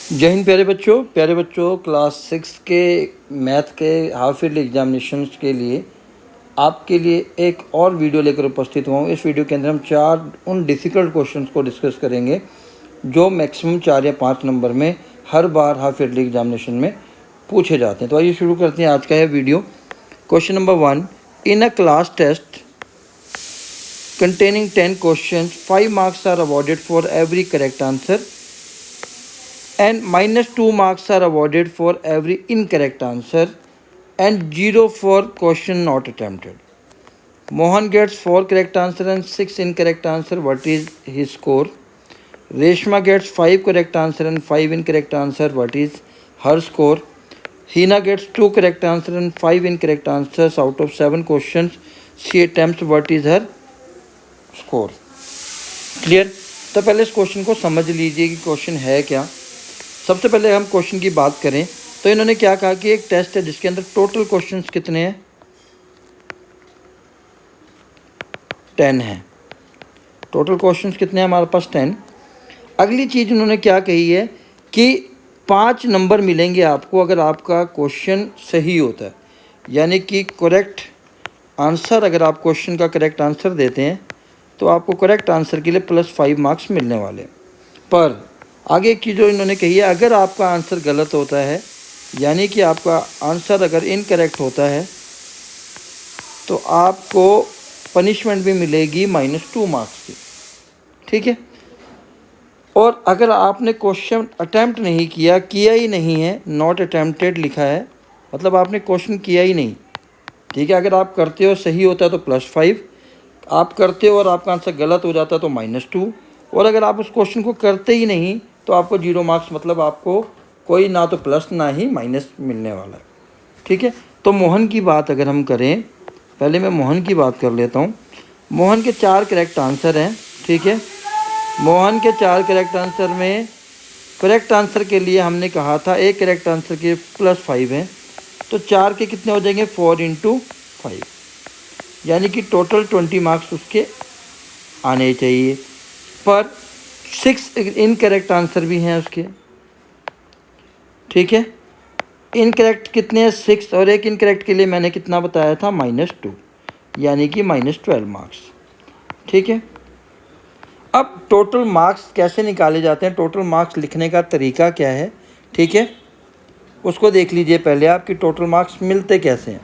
जय हिंद प्यारे बच्चों क्लास 6 के मैथ के हाफ ईयरली एग्जामिनेशंस के लिए आपके लिए एक और वीडियो लेकर उपस्थित हुआ हूँ। इस वीडियो के अंदर हम 4 उन डिफ़िकल्ट क्वेश्चंस को डिस्कस करेंगे जो मैक्सिमम 4 या 5 नंबर में हर बार हाफ ईयरली एग्जामिनेशन में पूछे जाते हैं। तो आइए शुरू करते हैं आज का यह video. Question number 1, in a class test containing 10 questions, 5 marks are awarded for every correct answer and -2 marks are awarded for every incorrect answer and 0 for question not attempted. Mohan gets 4 correct answer and 6 incorrect answer. What is his score? Reshma gets 5 correct answer and 5 incorrect answer. What is her score? Hina gets 2 correct answer and 5 incorrect answers out of 7 questions she attempts. What is her score? Clear? तो पहले इस question को समझ लीजिए कि question है क्या। सबसे पहले हम क्वेश्चन की बात करें तो इन्होंने क्या कहा कि एक टेस्ट है जिसके अंदर टोटल क्वेश्चंस कितने हैं, 10 हैं। टोटल क्वेश्चंस कितने हैं हमारे पास, 10। अगली चीज़ उन्होंने क्या कही है कि 5 नंबर मिलेंगे आपको अगर आपका क्वेश्चन सही होता है, यानी कि करेक्ट आंसर, अगर आप क्वेश्चन का करेक्ट आंसर देते हैं तो आपको करेक्ट आंसर के लिए +5 मार्क्स मिलने वाले। पर आगे की जो इन्होंने कही है, अगर आपका आंसर गलत होता है, यानी कि आपका आंसर अगर इनकरेक्ट होता है तो आपको पनिशमेंट भी मिलेगी -2 मार्क्स की, ठीक है। और अगर आपने क्वेश्चन अटैम्प्ट नहीं किया ही नहीं है, नॉट अटैम्प्टेड लिखा है, मतलब आपने क्वेश्चन किया ही नहीं, ठीक है। अगर आप करते हो सही होता है तो +5, आप करते हो और आपका आंसर गलत हो जाता है तो -2, और अगर आप उस क्वेश्चन को करते ही नहीं तो आपको 0 मार्क्स, मतलब आपको कोई ना तो प्लस ना ही माइनस मिलने वाला है, ठीक है। तो मोहन की बात अगर हम करें, पहले मैं मोहन की बात कर लेता हूँ। मोहन के 4 करेक्ट आंसर हैं, ठीक है। मोहन के 4 करेक्ट आंसर में करेक्ट आंसर के लिए हमने कहा था एक करेक्ट आंसर के +5 हैं, तो 4 के कितने हो जाएंगे, 4 × 5, यानी कि टोटल 20 मार्क्स उसके आने चाहिए। पर 6 इनकरेक्ट आंसर भी हैं उसके, ठीक है। इनकरेक्ट कितने हैं, 6, और एक इनकरेक्ट के लिए मैंने कितना बताया था, -2, यानी कि -12 मार्क्स, ठीक है। अब टोटल मार्क्स कैसे निकाले जाते हैं, टोटल मार्क्स लिखने का तरीका क्या है, ठीक है, उसको देख लीजिए पहले आप कि टोटल मार्क्स मिलते कैसे हैं,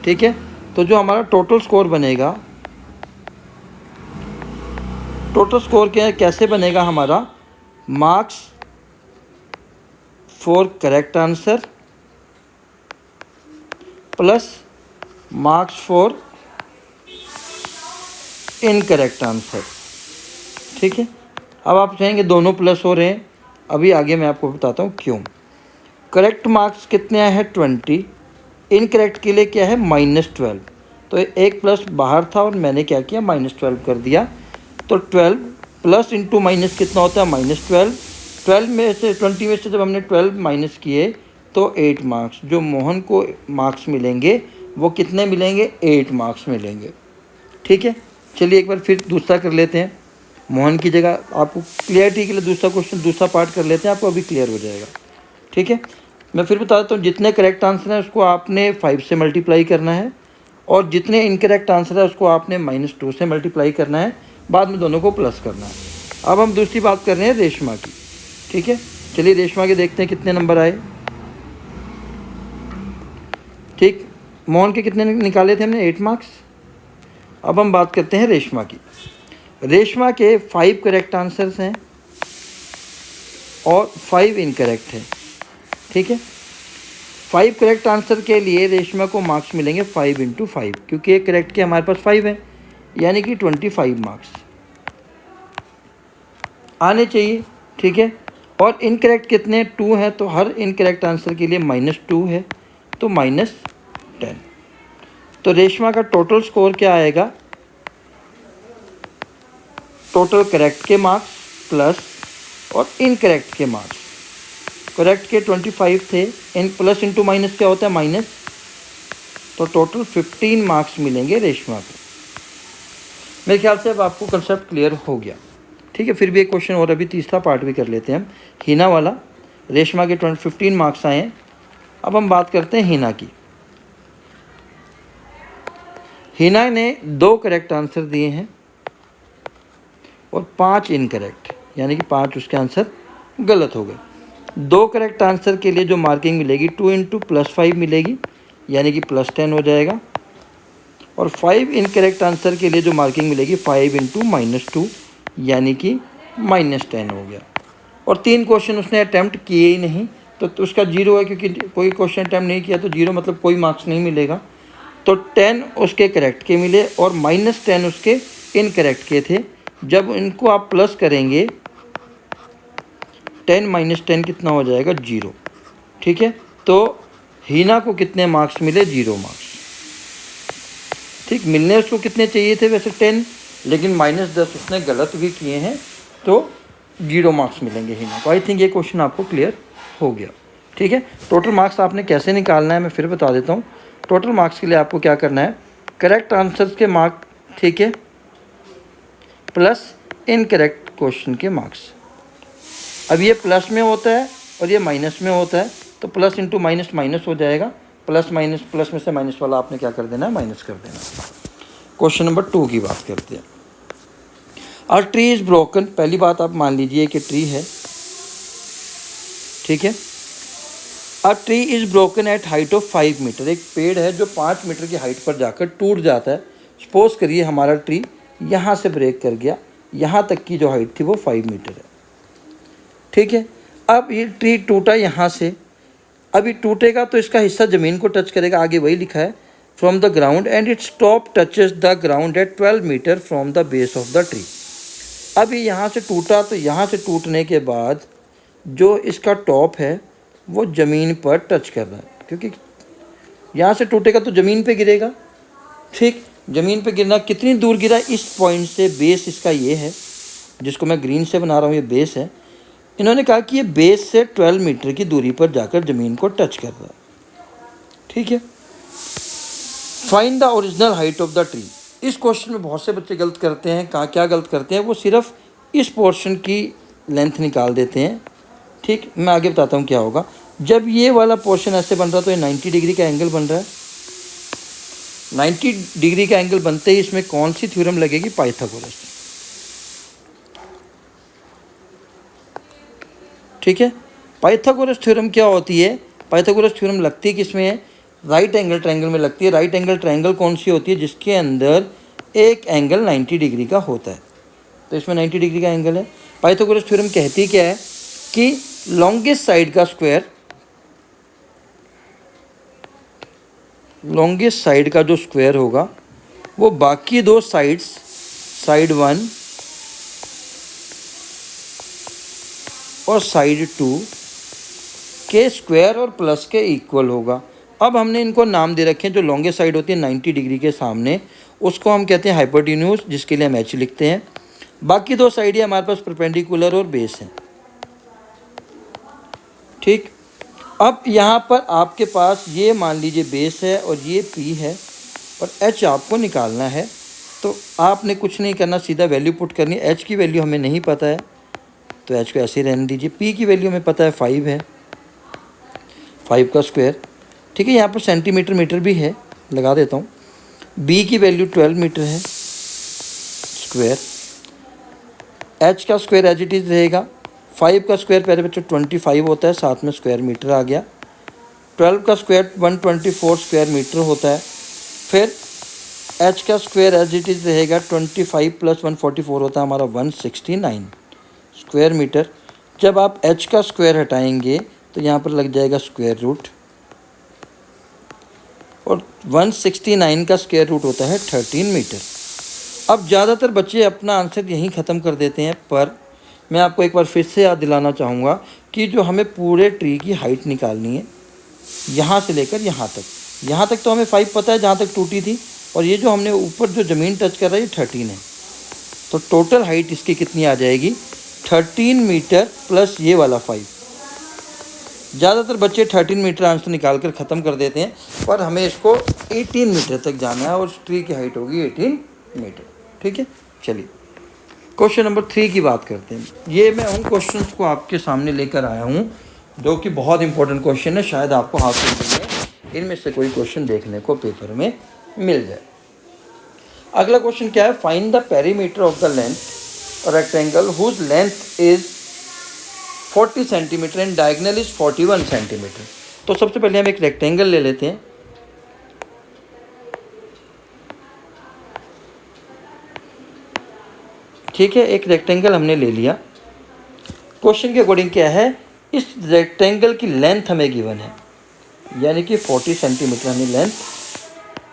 ठीक है। तो जो हमारा टोटल स्कोर बनेगा, टोटल स्कोर क्या है, कैसे बनेगा हमारा, marks for correct answer plus marks for incorrect answer, ठीक है। अब आप कहेंगे दोनों प्लस हो रहे हैं, अभी आगे मैं आपको बताता हूँ क्यों। करेक्ट मार्क्स कितने हैं, 20, इनकरेक्ट के लिए क्या है, -12, तो एक प्लस बाहर था और मैंने क्या किया, -12 कर दिया। तो 12 प्लस इंटू माइनस कितना होता है, -12। 12 में से 20 में से जब हमने 12 माइनस किए तो 8 मार्क्स, जो मोहन को मार्क्स मिलेंगे वो कितने मिलेंगे, 8 मार्क्स मिलेंगे, ठीक है। चलिए एक बार फिर दूसरा कर लेते हैं। मोहन की जगह आपको क्लियरिटी के लिए दूसरा क्वेश्चन, दूसरा पार्ट कर लेते हैं, आपको अभी क्लियर हो जाएगा, ठीक है। मैं फिर बता देता हूँ, जितने करेक्ट आंसर हैं उसको आपने 5 से मल्टीप्लाई करना है, और जितने इनकरेक्ट आंसर है उसको आपने -2 से मल्टीप्लाई करना है, बाद में दोनों को प्लस करना है। अब हम दूसरी बात कर रहे हैं रेशमा की, ठीक है। चलिए रेशमा के देखते हैं कितने नंबर आए, ठीक। मोहन के कितने निकाले थे हमने, 8 मार्क्स। अब हम बात करते हैं रेशमा की। रेशमा के 5 करेक्ट आंसर्स हैं और 5 इनकरेक्ट हैं, ठीक है। 5 करेक्ट आंसर के लिए रेशमा को मार्क्स मिलेंगे 5 × 5, क्योंकि एक करेक्ट के हमारे पास 5 है, यानी कि 25 मार्क्स आने चाहिए, ठीक है। और इनकरेक्ट कितने, 2 हैं, तो हर इनकरेक्ट आंसर के लिए -2 है, तो -10। तो रेशमा का टोटल स्कोर क्या आएगा, टोटल करेक्ट के मार्क्स प्लस और इनकरेक्ट के मार्क्स। करेक्ट के 25 थे, इन प्लस इंटू माइनस क्या होता है, माइनस, तो टोटल 15 मार्क्स मिलेंगे रेशमा को। मेरे ख्याल से अब आपको कंसेप्ट क्लियर हो गया, ठीक है। फिर भी एक क्वेश्चन और, अभी तीसरा पार्ट भी कर लेते हैं हम, हीना वाला। रेशमा के 15 मार्क्स आए हैं। अब हम बात करते हैं हिना की। हिना ने 2 करेक्ट आंसर दिए हैं और 5 इनकरेक्ट, यानी कि 5 उसके आंसर गलत हो गए। 2 करेक्ट आंसर के लिए जो मार्किंग मिलेगी 2 इंटू +5 मिलेगी, यानी कि +10 हो जाएगा। और 5 इनकरेक्ट आंसर के लिए जो मार्किंग मिलेगी 5 इंटू -2, यानी कि -10 हो गया। और 3 क्वेश्चन उसने अटैम्प्ट किए ही नहीं, तो उसका 0 है, क्योंकि कोई क्वेश्चन अटैम्प्ट नहीं किया तो 0 मतलब कोई मार्क्स नहीं मिलेगा। तो 10 उसके करेक्ट के मिले और -10 उसके इनकरेक्ट के थे। जब इनको आप प्लस करेंगे 10 - 10 कितना हो जाएगा, 0। ठीक है, तो हिना को कितने मार्क्स मिले, 0 मार्क्स। ठीक, मिलने उसको कितने चाहिए थे वैसे 10, लेकिन -10 उसने गलत भी किए हैं, तो 0 मार्क्स मिलेंगे हिना को। आई थिंक ये क्वेश्चन आपको क्लियर हो गया। ठीक है, टोटल मार्क्स आपने कैसे निकालना है मैं फिर बता देता हूँ। टोटल मार्क्स के लिए आपको क्या करना है, करेक्ट आंसर्स के मार्क, ठीक है, प्लस इनकरेक्ट क्वेश्चन के मार्क्स। अब ये प्लस में होता है और ये माइनस में होता है, तो प्लस इंटू माइनस माइनस हो जाएगा, प्लस माइनस, प्लस में से माइनस वाला आपने क्या कर देना है, माइनस कर देना। क्वेश्चन नंबर 2 की बात करते हैं। अ ट्री इज़ ब्रोकन, पहली बात आप मान लीजिए कि ट्री है, ठीक है। A tree is broken at height of 5 metre, एक पेड़ है जो 5 मीटर की हाइट पर जाकर टूट जाता है। सपोज करिए हमारा ट्री यहाँ से ब्रेक कर गया, यहाँ तक की जो हाइट थी वो 5 मीटर है, ठीक है। अब ये ट्री टूटा यहाँ से, अभी टूटेगा तो इसका हिस्सा ज़मीन को टच करेगा, आगे वही लिखा है, from the ground and its top touches the ground at 12 metre from the base of the tree. अभी यहाँ से टूटा, तो यहाँ से टूटने के बाद जो इसका टॉप है वो ज़मीन पर टच कर रहा है, क्योंकि यहाँ से टूटेगा तो ज़मीन पे गिरेगा। ठीक, ज़मीन पे गिरना कितनी दूर गिरा, इस पॉइंट से, बेस इसका ये है जिसको मैं ग्रीन से बना रहा हूँ, ये बेस है। इन्होंने कहा कि ये बेस से 12 मीटर की दूरी पर जाकर ज़मीन को टच कर रहा है, ठीक है। Find the original height of the tree. इस क्वेश्चन में बहुत से बच्चे गलत करते हैं। कहाँ क्या गलत करते हैं, वो सिर्फ इस पोर्शन की लेंथ निकाल देते हैं। ठीक, मैं आगे बताता हूँ क्या होगा। जब ये वाला पोर्शन ऐसे बन रहा तो ये 90 डिग्री का एंगल बन रहा है। 90 डिग्री का एंगल बनते ही इसमें कौन सी थ्योरम लगेगी, पाइथागोरस। ठीक है, पाइथागोरस थ्योरम क्या होती है, पाइथागोरस थ्योरम लगती है किस में है, राइट एंगल ट्रायंगल में लगती है। राइट एंगल ट्रायंगल कौन सी होती है, जिसके अंदर एक एंगल 90 डिग्री का होता है, तो इसमें 90 डिग्री का एंगल है। पाइथागोरस थ्योरम कहती क्या है कि लॉन्गेस्ट साइड का स्क्वायर, लॉन्गेस्ट साइड का जो स्क्वायर होगा वो बाकी दो साइड्स, साइड 1 और साइड 2 के स्क्वायर और प्लस के इक्वल होगा। अब हमने इनको नाम दे रखे हैं, जो लॉन्गेस्ट साइड होती है 90 डिग्री के सामने, उसको हम कहते हैं हाइपोटेन्यूज, जिसके लिए हम एच लिखते हैं। बाकी दो साइड हमारे पास परपेंडिकुलर और बेस है। ठीक, अब यहाँ पर आपके पास ये मान लीजिए बेस है और ये पी है और एच आपको निकालना है, तो आपने कुछ नहीं करना, सीधा वैल्यू पुट करनी है। एच की वैल्यू हमें नहीं पता है तो एच को ऐसे ही रहने दीजिए। पी की वैल्यू हमें पता है 5 है, 5 का स्क्वायर, ठीक है। यहाँ पर सेंटीमीटर मीटर भी है, लगा देता हूँ। बी की वैल्यू 12 मीटर है स्क्वायर। एच का स्क्वायर एज इट इज़ रहेगा। 5 का स्क्वायर पहले बच्चों 25 होता है, साथ में स्क्वायर मीटर आ गया। 12 का स्क्वायर 124 स्क्वायर मीटर होता है। फिर एच का स्क्वायर एज इट इज़ रहेगा, 25 + 144 होता है हमारा 169 स्क्वायर मीटर। जब आप एच का स्क्वायर हटाएंगे तो यहाँ पर लग जाएगा स्क्वायर रूट, और 169 का स्क्वायर रूट होता है 13 मीटर। अब ज़्यादातर बच्चे अपना आंसर यहीं ख़त्म कर देते हैं, पर मैं आपको एक बार फिर से याद दिलाना चाहूँगा कि जो हमें पूरे ट्री की हाइट निकालनी है, यहाँ से लेकर यहाँ तक तो हमें 5 पता है जहाँ तक टूटी थी, और ये जो हमने ऊपर जो ज़मीन टच कर रहा है ये 13 है। तो टोटल हाइट इसकी कितनी आ जाएगी, 13 मीटर प्लस ये वाला 5। ज़्यादातर बच्चे 13 मीटर आंसर निकाल कर ख़त्म कर देते हैं, पर हमें इसको 18 मीटर तक जाना है और उस ट्री की हाइट होगी 18 मीटर। ठीक है, चलिए क्वेश्चन नंबर 3 की बात करते हैं। ये मैं उन क्वेश्चंस को आपके सामने लेकर आया हूँ जो कि बहुत इंपॉर्टेंट क्वेश्चन है, शायद आपको हासिल में इनमें से कोई क्वेश्चन देखने को पेपर में मिल जाए। अगला क्वेश्चन क्या है, find the perimeter of the length rectangle whose length is 40 centimetre and diagonal is 41 centimetre. तो सबसे पहले हम एक रेक्टेंगल ले लेते हैं। ठीक है, एक रेक्टेंगल हमने ले लिया। क्वेश्चन के अकॉर्डिंग क्या है, इस रेक्टेंगल की लेंथ हमें गिवन है, यानी कि 40 सेंटीमीटर हमें लेंथ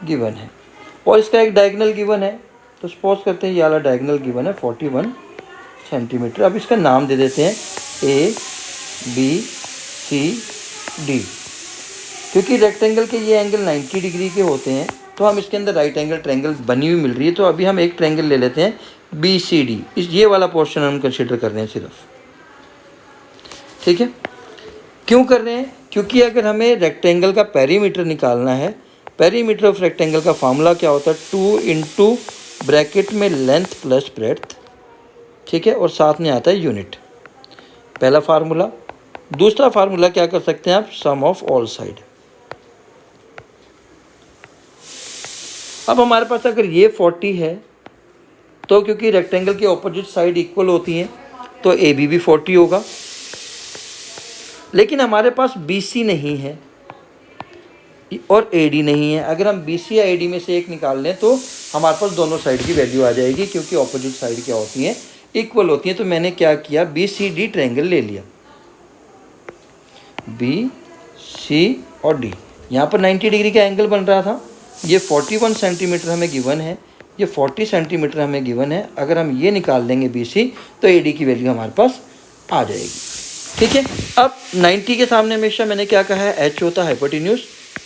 गिवन है, और इसका एक डायगोनल गिवन है। तो सपोज करते हैं ये वाला डायगोनल गिवन है 41 सेंटीमीटर। अब इसका नाम दे देते हैं ए बी सी डी। क्योंकि रेक्टेंगल के ये एंगल 90 डिग्री के होते हैं, तो हम इसके अंदर राइट एंगल ट्रायंगल बनी हुई मिल रही है। तो अभी हम एक ट्रायंगल ले लेते हैं बी सी डी, इस ये वाला पोर्शन हम कंसिडर कर रहे हैं सिर्फ। ठीक है, क्यों कर रहे हैं, क्योंकि अगर हमें रेक्टेंगल का पेरीमीटर निकालना है, पेरीमीटर ऑफ रेक्टेंगल का फार्मूला क्या होता है, 2 इंटू ब्रैकेट में लेंथ प्लस ब्रेड्थ। ठीक है, और साथ में आता है यूनिट, पहला फार्मूला। दूसरा फार्मूला क्या कर सकते हैं आप, सम ऑफ ऑल साइड। अब हमारे पास अगर ये 40 है, तो क्योंकि रेक्टेंगल की ऑपोजिट साइड इक्वल होती हैं, तो ए बी भी 40 होगा। लेकिन हमारे पास बी सी नहीं है और ए डी नहीं है। अगर हम बी सी या ए डी में से एक निकाल लें तो हमारे पास दोनों साइड की वैल्यू आ जाएगी, क्योंकि ऑपोजिट साइड क्या होती हैं, इक्वल होती हैं। तो मैंने क्या किया, बी सी डी ट्रायंगल ले लिया, बी सी और डी। यहाँ पर 90 डिग्री का एंगल बन रहा था। ये 41 सेंटीमीटर हमें गिवन है, ये 40 सेंटीमीटर हमें गिवन है। अगर हम ये निकाल लेंगे बी सी, तो ए डी की वैल्यू हमारे पास आ जाएगी। ठीक है, अब 90 के सामने हमेशा मैंने क्या कहा है, एच होता है हाइपोटेन्यूज।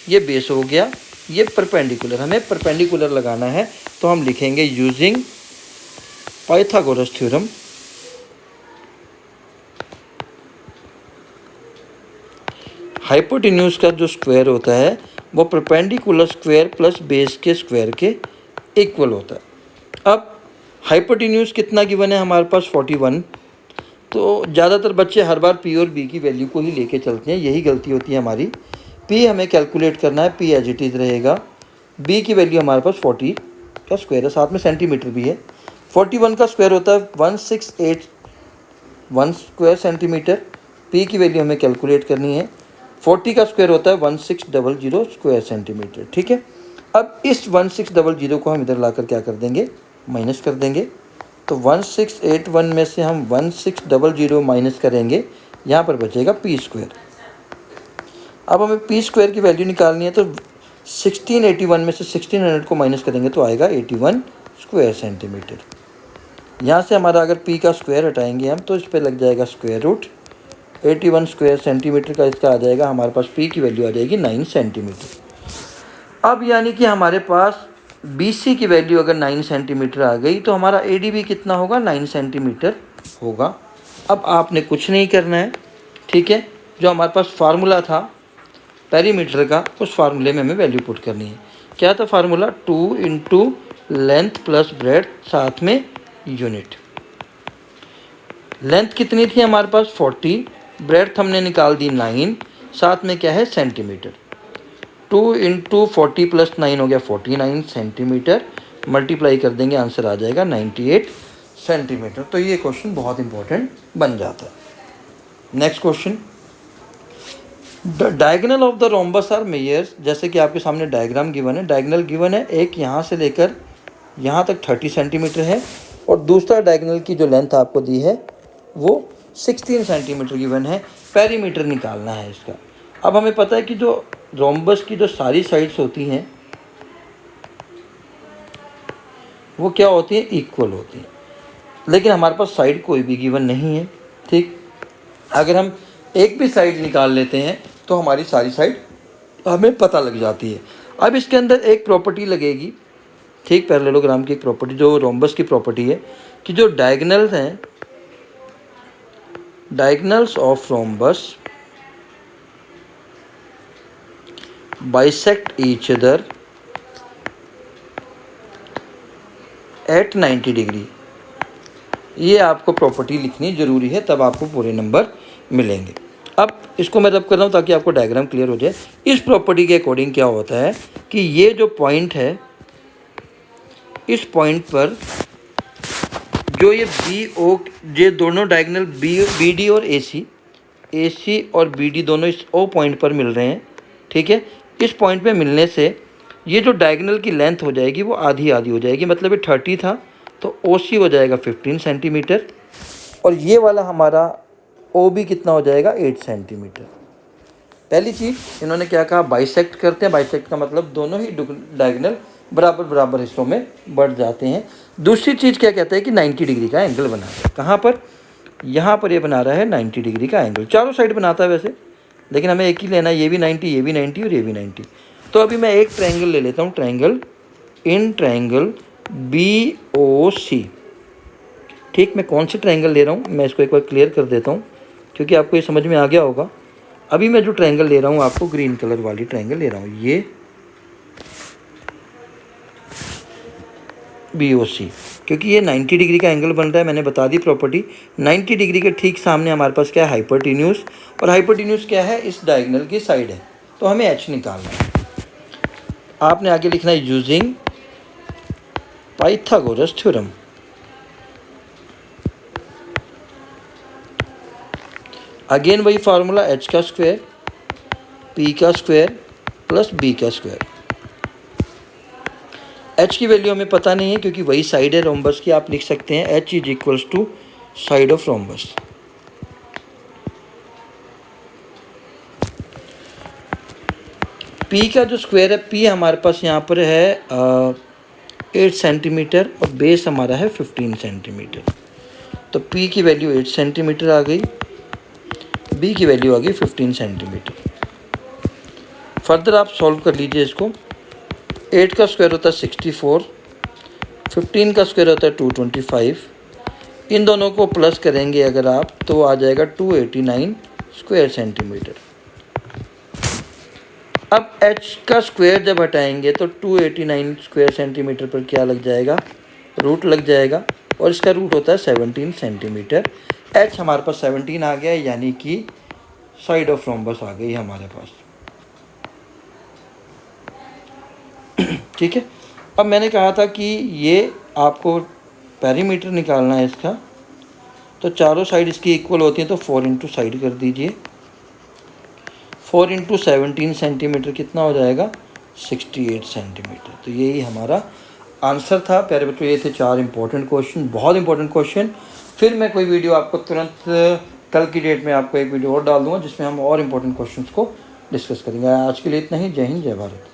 ये बेस हो गया, ये परपेंडिकुलर, हमें परपेंडिकुलर लगाना है। तो हम लिखेंगे यूजिंग पाइथागोरस थ्योरम, हाइपोटेन्यूज का जो स्क्वायर होता है वो परपेंडिकुलर स्क्वायर प्लस बेस के स्क्वायर के इक्वल होता है। अब हाइपोटेन्यूज कितना गिवन है हमारे पास, 41। तो ज़्यादातर बच्चे हर बार पी और बी की वैल्यू को ही लेके चलते हैं, यही गलती होती है हमारी। पी हमें कैलकुलेट करना है, पी एज इट इज़ रहेगा। बी की वैल्यू हमारे पास 40 का स्क्वायर है, साथ में सेंटीमीटर भी है। 41 का स्क्वायर होता है 1681 स्क्वायर सेंटीमीटर। पी की वैल्यू हमें कैलकुलेट करनी है। 40 का स्क्वायर होता है 1600 स्क्वायर सेंटीमीटर। ठीक है, अब इस 1600 को हम इधर लाकर क्या कर देंगे, माइनस कर देंगे। तो 1681 में से हम 1600 माइनस करेंगे, यहाँ पर बचेगा पी स्क्वायर। अब हमें पी स्क्वायर की वैल्यू निकालनी है, तो 1681 में से 1600 को माइनस करेंगे तो आएगा 81 स्क्वायर सेंटीमीटर। यहाँ से हमारा अगर पी का स्क्वायर हटाएंगे हम, तो इस पर लग जाएगा स्क्वायर रूट। 81 स्क्वायर सेंटीमीटर का इसका आ जाएगा, हमारे पास पी की वैल्यू आ जाएगी 9 सेंटीमीटर। अब यानी कि हमारे पास बी सी की वैल्यू अगर 9 सेंटीमीटर आ गई, तो हमारा ए डी भी कितना होगा, 9 सेंटीमीटर होगा। अब आपने कुछ नहीं करना है। ठीक है, जो हमारे पास फार्मूला था पेरीमीटर का, उस फार्मूले में हमें वैल्यू पुट करनी है। क्या था formula, 2 into length plus breadth, साथ में यूनिट। लेंथ कितनी थी हमारे पास, 40, ब्रेड्थ हमने निकाल दी 9, साथ में क्या है, सेंटीमीटर। 2 इंटू 40 प्लस 9 हो गया 49 सेंटीमीटर, मल्टीप्लाई कर देंगे, आंसर आ जाएगा 98 सेंटीमीटर। तो ये क्वेश्चन बहुत इंपॉर्टेंट बन जाता है। Next question, the diagonal of the rhombus are measures. जैसे कि आपके सामने डायग्राम गिवन है, डायगोनल गिवन है, एक यहाँ से लेकर यहाँ तक 30 सेंटीमीटर है, और दूसरा डायगोनल की जो लेंथ आपको दी है वो 16 सेंटीमीटर गिवन है। पेरीमीटर निकालना है इसका। अब हमें पता है कि जो रोम्बस की जो सारी साइड्स होती हैं वो क्या होती हैं, इक्वल होती हैं। लेकिन हमारे पास साइड कोई भी गिवन नहीं है। ठीक, अगर हम एक भी साइड निकाल लेते हैं तो हमारी सारी साइड हमें पता लग जाती है। अब इसके अंदर एक प्रॉपर्टी लगेगी, ठीक, पैरेललोग्राम की एक प्रॉपर्टी, जो रोम्बस की प्रॉपर्टी है, कि जो डायगोनल्स हैं, diagonals of rhombus bisect each other at 90 degree. ये आपको प्रॉपर्टी लिखनी ज़रूरी है, तब आपको पूरे नंबर मिलेंगे। अब इसको मैं रब कर रहा हूँ ताकि आपको डायग्राम क्लियर हो जाए। इस प्रॉपर्टी के अकॉर्डिंग क्या होता है कि ये जो पॉइंट है, इस पॉइंट पर जो ये बी ओ, ये दोनों डायगोनल बी डी और ए सी और बी डी दोनों इस ओ पॉइंट पर मिल रहे हैं, ठीक है। इस पॉइंट पे मिलने से ये जो डायगोनल की लेंथ हो जाएगी वो आधी आधी हो जाएगी, मतलब ये 30 था तो ओ सी हो जाएगा 15 सेंटीमीटर और ये वाला हमारा ओ बी कितना हो जाएगा 8 सेंटीमीटर। पहली चीज़ इन्होंने क्या कहा, बाइसेक्ट करते हैं। बाइसेक्ट का मतलब दोनों ही डायगोनल बराबर बराबर हिस्सों में बढ़ जाते हैं। दूसरी चीज़ क्या कहता है कि 90 डिग्री का एंगल बना है। कहाँ पर, यहाँ पर ये बना रहा है 90 डिग्री का एंगल। चारों साइड बनाता है वैसे, लेकिन हमें एक ही लेना है, ये भी 90, ये भी 90 और ये भी 90। तो अभी मैं एक ट्रायंगल ले लेता हूँ, ट्रायंगल बी ओ सी। ठीक, मैं कौन से ट्रायंगल ले रहा हूँ मैं इसको एक बार क्लियर कर देता हूँ क्योंकि आपको ये समझ में आ गया होगा। अभी मैं जो ट्रायंगल ले रहा हूँ, आपको ग्रीन कलर वाली ट्रायंगल ले रहा हूँ, ये बी ओ सी, क्योंकि ये 90 डिग्री का एंगल बन रहा है। मैंने बता दी प्रॉपर्टी। 90 डिग्री के ठीक सामने हमारे पास क्या है, हाइपोटेन्यूज, और हाइपोटेन्यूज क्या है, इस डायगोनल की साइड है, तो हमें एच निकालना है। आपने आगे लिखना है यूजिंग पाइथागोरस थ्योरम। अगेन वही फार्मूला, एच का स्क्वायर पी का स्क्वायर प्लस बी का स्क्वायर। एच की वैल्यू हमें पता नहीं है क्योंकि वही साइड है रोम्बस की। आप लिख सकते हैं H is equals to side of rhombus. P का जो स्क्वायर है, पी हमारे पास यहाँ पर है 8 सेंटीमीटर और बेस हमारा है 15 सेंटीमीटर। तो पी की वैल्यू 8 सेंटीमीटर आ गई, बी की वैल्यू आ गई 15 सेंटीमीटर। फर्दर आप सॉल्व कर लीजिए इसको। 8 का स्क्वायर होता है 64, 15 का स्क्वायर होता है 225। इन दोनों को प्लस करेंगे अगर आप तो आ जाएगा 289 स्क्वायर सेंटीमीटर। अब h का स्क्वायर जब हटाएंगे तो 289 स्क्वायर सेंटीमीटर पर क्या लग जाएगा, रूट लग जाएगा, और इसका रूट होता है 17 सेंटीमीटर। h हमारे पास 17 आ गया, यानी कि साइड ऑफ रोम्बस आ गई हमारे पास। ठीक है। अब मैंने कहा था कि ये आपको पेरीमीटर निकालना है इसका, तो चारों साइड इसकी इक्वल होती हैं, तो 4 इंटू साइड कर दीजिए। 4 इंटू 17 सेंटीमीटर कितना हो जाएगा, 68 सेंटीमीटर। तो यही हमारा आंसर था प्यारे बच्चों। ये थे 4 इंपॉर्टेंट क्वेश्चन, बहुत इंपॉर्टेंट क्वेश्चन। फिर मैं कोई वीडियो आपको तुरंत कल की डेट में आपको एक वीडियो और डाल दूँगा जिसमें हम और इंपॉर्टेंट क्वेश्चन को डिस्कस करेंगे। आज के लिए इतना ही। जय हिंद, जय भारत।